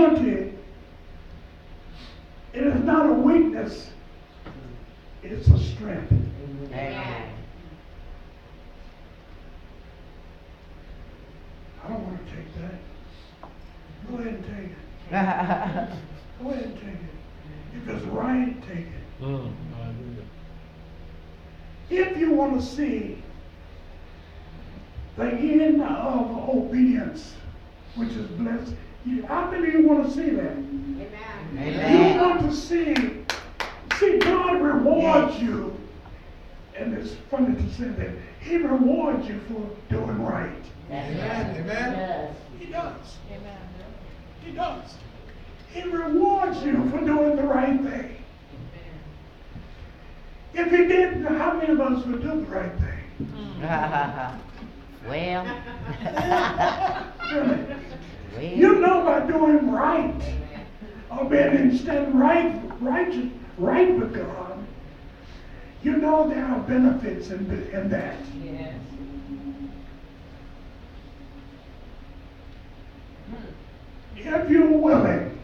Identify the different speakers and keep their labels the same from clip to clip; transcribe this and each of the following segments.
Speaker 1: Humility, it is not a weakness, it's a strength.
Speaker 2: Amen.
Speaker 1: I don't want to take that. Go ahead and take it. Go ahead and take it. If it's right, take it. If you want to see the end of obedience, which is blessed, how many of you want to see that?
Speaker 2: Amen.
Speaker 1: You want to see God rewards you, and it's funny to say that He rewards you for doing right.
Speaker 2: Amen.
Speaker 3: Amen.
Speaker 1: He does.
Speaker 3: Amen.
Speaker 1: He does. He rewards you for doing the right thing. If He didn't, how many of us would do the right thing?
Speaker 2: Well.
Speaker 1: Really?
Speaker 2: Well.
Speaker 1: You know by doing right, or being instead righteous, right with God, you know there are benefits in that.
Speaker 3: Yes.
Speaker 1: If you're willing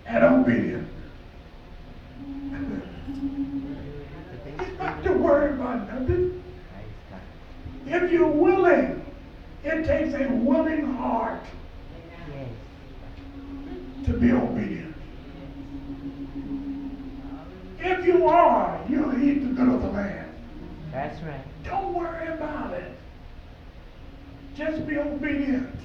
Speaker 1: and obedient, you don't have to worry about nothing. If you're willing, it takes a willing heart
Speaker 2: Yes.
Speaker 1: to be obedient. If you are, you'll eat the good of the land.
Speaker 2: That's right.
Speaker 1: Don't worry about it. Just be obedient.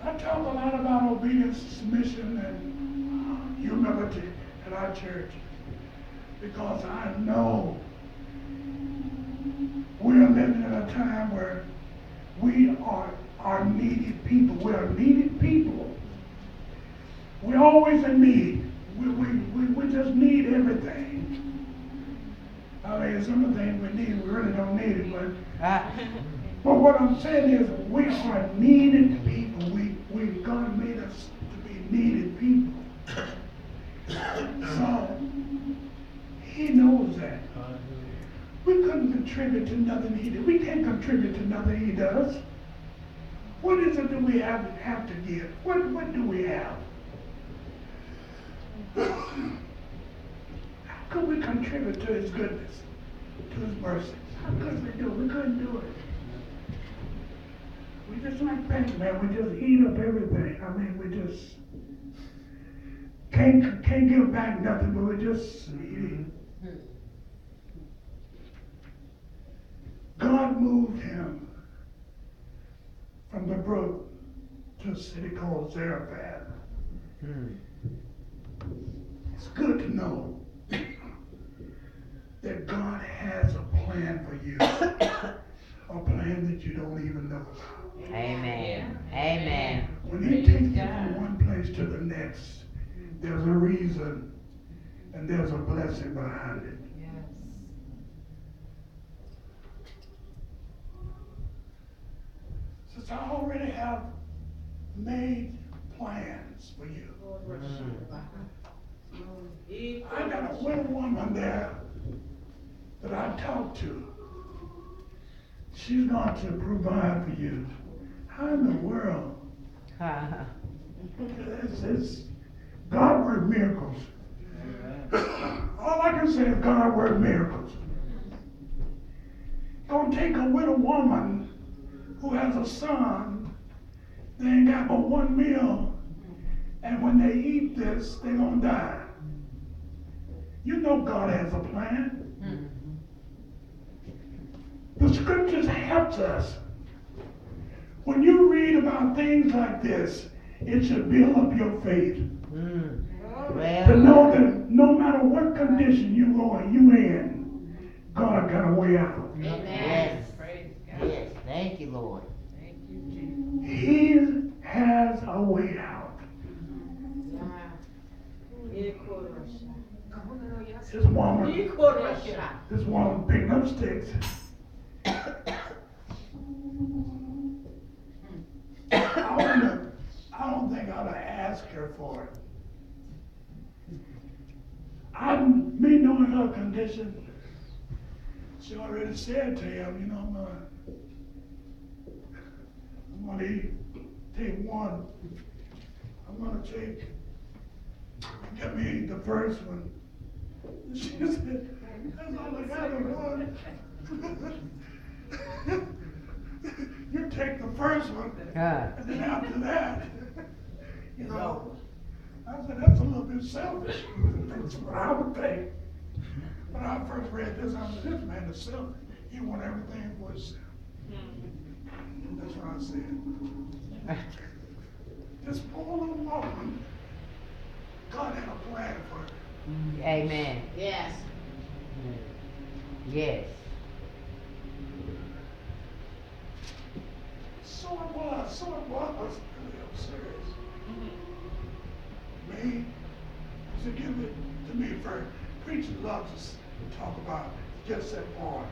Speaker 1: I talk a lot about obedience, submission, and humility at our church because I know we are living in a time where we are needed people. We are needed people. We're always in need. We just need everything. I mean, some of the things we need, we really don't need it, but what I'm saying is we are needed people. God made us to be needed people. So He knows that. We couldn't contribute to nothing He did. We can't contribute to nothing He does. What is it that we have to give? What do we have? How could we contribute to His goodness, to His mercy? How could we do it? We couldn't do it. We just like penny, man. We just eat up everything. I mean, we just can't give back nothing, but we just eat. God moved him from the brook to a city called Zarephath. It's good to know that God has a plan for you, a plan that you don't even know about.
Speaker 2: Amen. Amen.
Speaker 1: When He takes you from one place to the next, there's a reason and there's a blessing behind it. Since I already have made plans for you. I got a widow woman there that I talked to. She's going to provide for you. How in the world? It's God works miracles. All I can say is God works miracles. Don't take a widow woman who has a son, they ain't got but one meal, and when they eat this, they're going to die. You know God has a plan. The scriptures helps us. When you read about things like this, it should build up your faith. To know that no matter what condition you in, God got a way out.
Speaker 2: Yes. Yes. Thank you, Lord.
Speaker 1: He has a way out. This woman picking up sticks. I don't think I ought to ask her for it. Me knowing her condition, she already said to him, I'm going to eat. one. I'm gonna give me the first one. She said, that's all I got is one. You take the first one, and then after that, you know, I said, that's a little bit selfish. That's what I would think. When I first read this, I said, this man is selfish. He wants everything for himself. That's what I said. This poor little woman, God had a plan for her.
Speaker 2: Amen.
Speaker 3: Yes.
Speaker 2: Yes.
Speaker 1: So it was. Really, I'm serious. Me, he said, give it to me first. Preachers love to talk about just that part.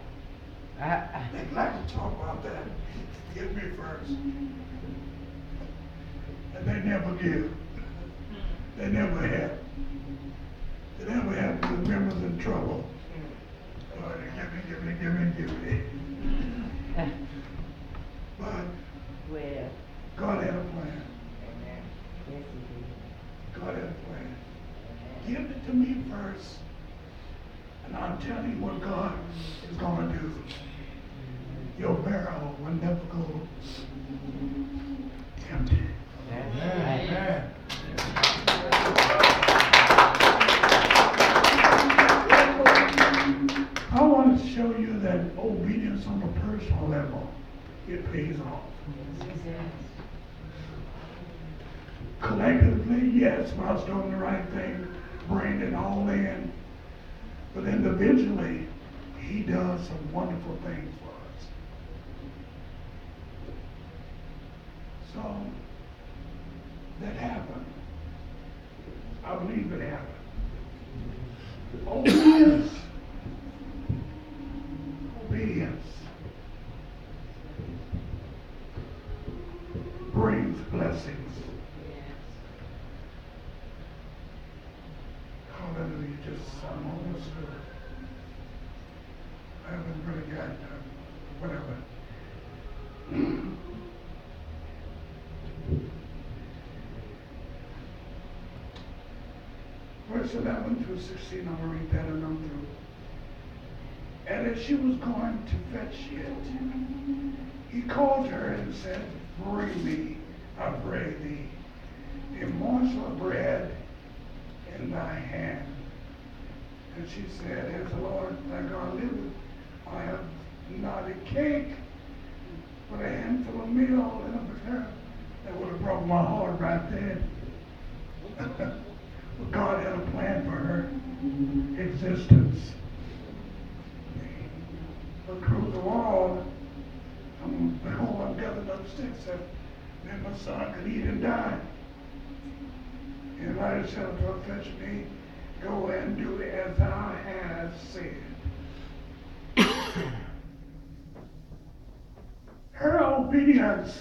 Speaker 1: They like to talk about that. Give me first. And they never give. They never help. They never help the members in trouble. Lord, give me. But
Speaker 2: Well.
Speaker 1: God had a plan.
Speaker 2: Amen. Yes, he did.
Speaker 1: God had a plan. Give it to me first. And I'll tell you what God is going to do. Your barrel will never go empty.
Speaker 2: Amen.
Speaker 1: I want to show you that obedience on a personal level, it pays off. Collectively, yes, us doing the right thing, bringing it all in. But individually, he does some wonderful things for us. So, that happened. I believe it happened. Obedience. Brings blessings. Hallelujah. Just I'm almost through. I haven't really got whatever. Verse 11 through 16, I'm going to read that and I'm through. And as she was going to fetch it, he called her and said, bring me, I pray thee, a morsel of bread in thy hand. And she said, as the Lord thy God liveth, I have not a cake, but a handful of meal in a batter. That would have broke my heart right there. But God had a plan for her existence. But through the wall, I'm gathering up sticks that my son could eat and die. And Elijah said unto her, fetch me, go and do as thou hast said. Her obedience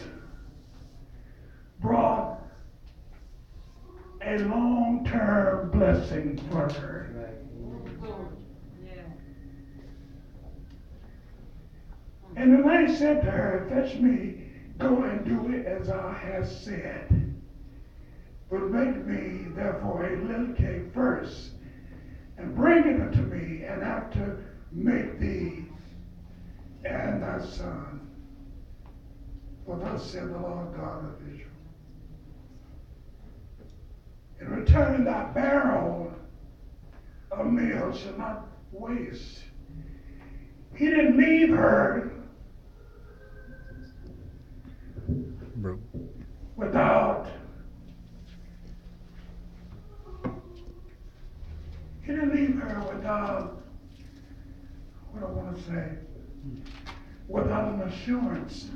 Speaker 1: brought a long-term blessing for her. And Elijah said to her, fetch me, go and do it as thou hast said. But make me therefore a little cake first, and bring it unto me, and after make thee and thy son. For thus said the Lord God of Israel. In return, thy barrel of meal shall not waste. He didn't leave her without. He didn't leave her without, what I want to say, without an assurance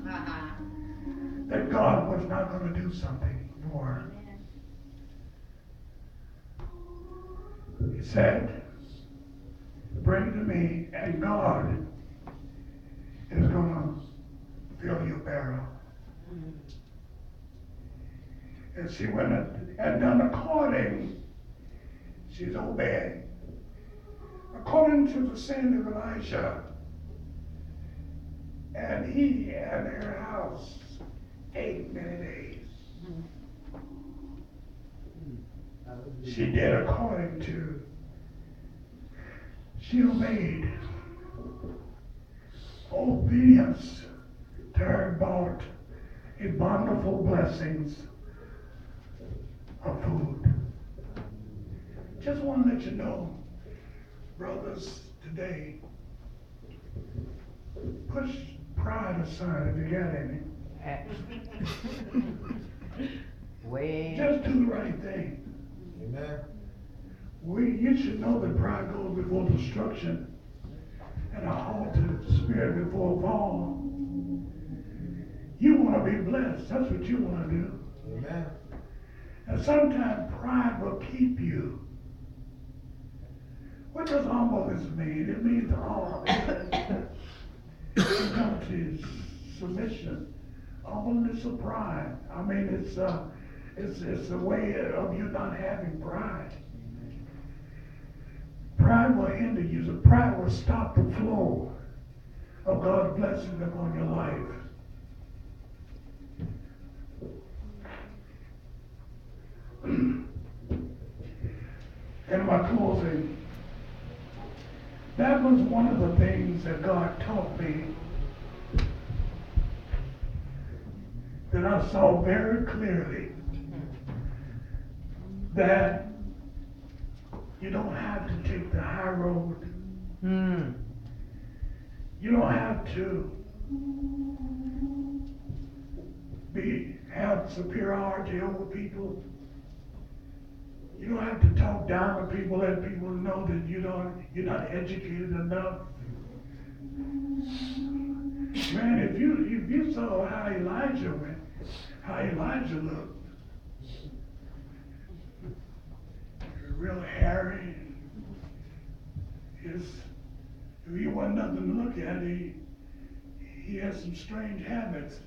Speaker 1: that God was not going to do something for her. He said, bring it to me, and God is going to fill your barrel. And she went and done according, she's obeying, according to the saying of Elisha. And he and her house ate many days. She did according to, she obeyed. Obedience to her brought a wonderful blessings of food. Just want to let you know, brothers, today, push pride aside if you got any.
Speaker 2: Well,
Speaker 1: Just do the right thing.
Speaker 3: Amen.
Speaker 1: You should know that pride goes before destruction and a halted spirit before a fall. You want to be blessed. That's what you want to do.
Speaker 3: Amen.
Speaker 1: And sometimes pride will keep you. What does humbleness mean? It means humility, submission, humbleness of pride. I mean, it's a way of you not having pride. Pride will hinder you. So pride will stop the flow of God's blessings upon your life. In my closing, that was one of the things that God taught me that I saw very clearly, that you don't have to take the high road. You don't have to have superiority over people. You don't have to talk down to people, let people know that you're not educated enough. Man, if you saw how Elijah went, how Elijah looked, real hairy. He wasn't nothing to look at. He had some strange habits.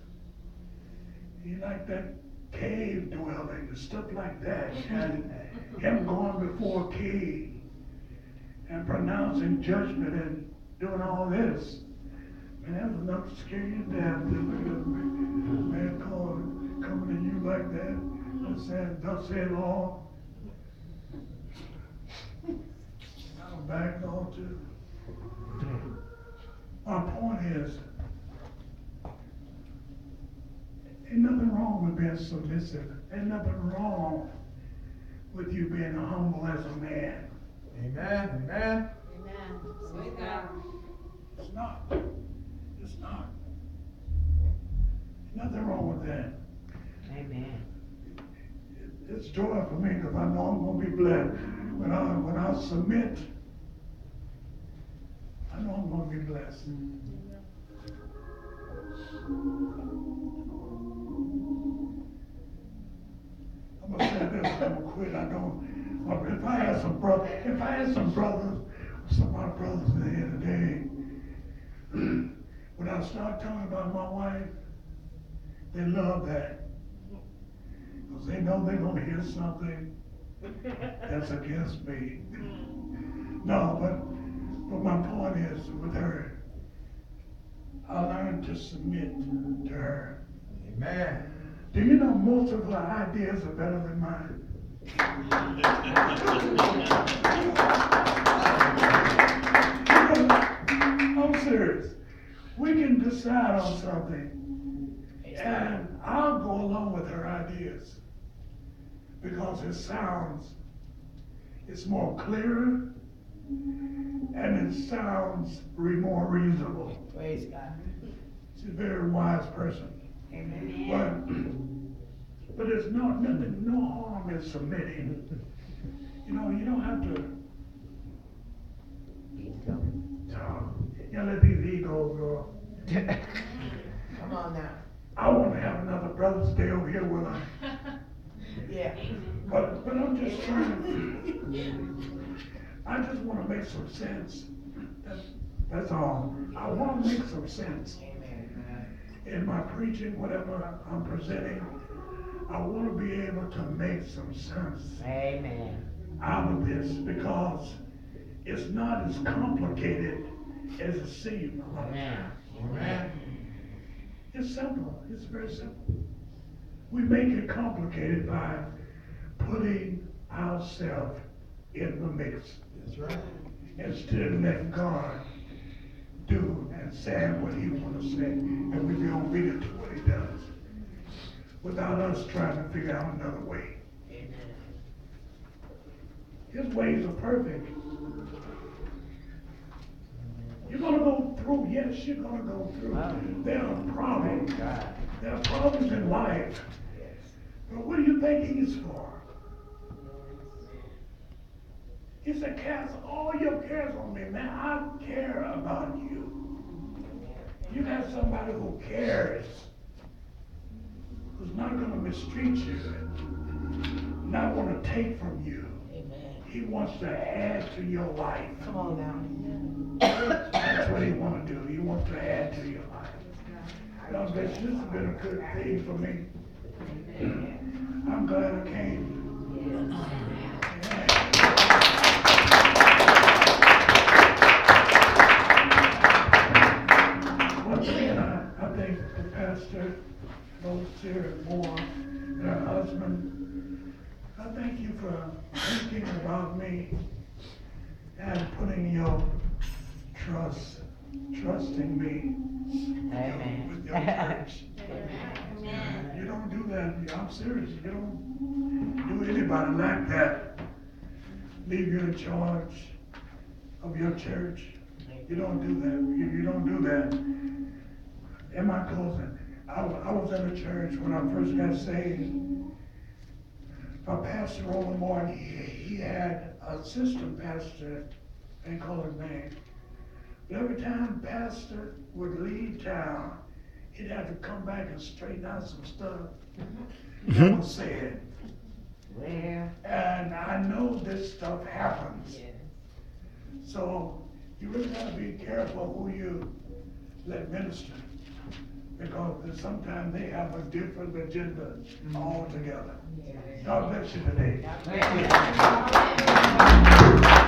Speaker 1: He liked that cave dwelling and stuff like that. And him going before a king and pronouncing judgment and doing all this. Man, that was enough to scare you to death. Look at a man coming to you like that. Thus said Lord. I'm back on to. My point is, ain't nothing wrong with being submissive. Ain't nothing wrong with you being humble as a man.
Speaker 3: Amen. Amen.
Speaker 4: Amen.
Speaker 1: It's not. It's not. Nothing wrong with that.
Speaker 2: amen.
Speaker 1: It's joy for me because I know I'm going to be blessed. When I submit, I know I'm going to be blessed. I'm going to say this, I'm going to quit. I don't. If I had some brothers, some of my brothers in here today, when I start talking about my wife, they love that. Because they know they're going to hear something that's against me. No, but my point is with her, I learned to submit to her.
Speaker 3: Amen.
Speaker 1: Do you know most of her ideas are better than mine? I'm serious. We can decide on something, and I'll go along with her ideas because it's more clearer, and it sounds more reasonable.
Speaker 2: Praise God.
Speaker 1: She's a very wise person.
Speaker 2: Amen.
Speaker 1: But there's no harm in submitting. You don't have to let these egos go.
Speaker 2: Come on now.
Speaker 1: I want to have another brother stay over here with us.
Speaker 2: Yeah.
Speaker 1: But I'm just I just want to make some sense. That's all. I want to make some sense. In my preaching, whatever I'm presenting, I want to be able to make some sense
Speaker 2: Amen.
Speaker 1: out of this because it's not as complicated as it seems.
Speaker 2: Amen.
Speaker 3: Amen.
Speaker 1: It's simple. It's very simple. we make it complicated by putting ourselves in the mix
Speaker 3: That's right.
Speaker 1: instead of letting God do and say what he wants to say, and we be obedient to what he does, without us trying to figure out another way.
Speaker 2: Amen.
Speaker 1: His ways are perfect. You're gonna go through, yes, you're gonna go through. There are problems. There are problems in life. But what do you think he's for? He said, cast all your cares on me, man. I care about you. You got somebody who cares, who's not gonna mistreat you, not wanna take from you.
Speaker 2: Amen.
Speaker 1: He wants to add to your life.
Speaker 2: Come on now.
Speaker 1: That's what he wants to do. He wants to add to your life. God bless you. This has been a good thing for me. I'm glad I came. Once again, I thank the pastor, those here and more, and her husband. I thank you for thinking about me and putting your trusting me with your church. You don't do that. I'm serious. You don't do anybody like that. Leave you in charge of your church. You don't do that. You don't do that. In my closing, I was in a church when I first got saved. My pastor Roland Moore, he had an assistant pastor, they call his name. But every time pastor would leave town, he'd have to come back and straighten out some stuff that was said.
Speaker 2: Well.
Speaker 1: And I know this stuff happens.
Speaker 2: Yes.
Speaker 1: So you really gotta be careful who you let minister, because sometimes they have a different agenda altogether. God bless you today.
Speaker 2: Thank you.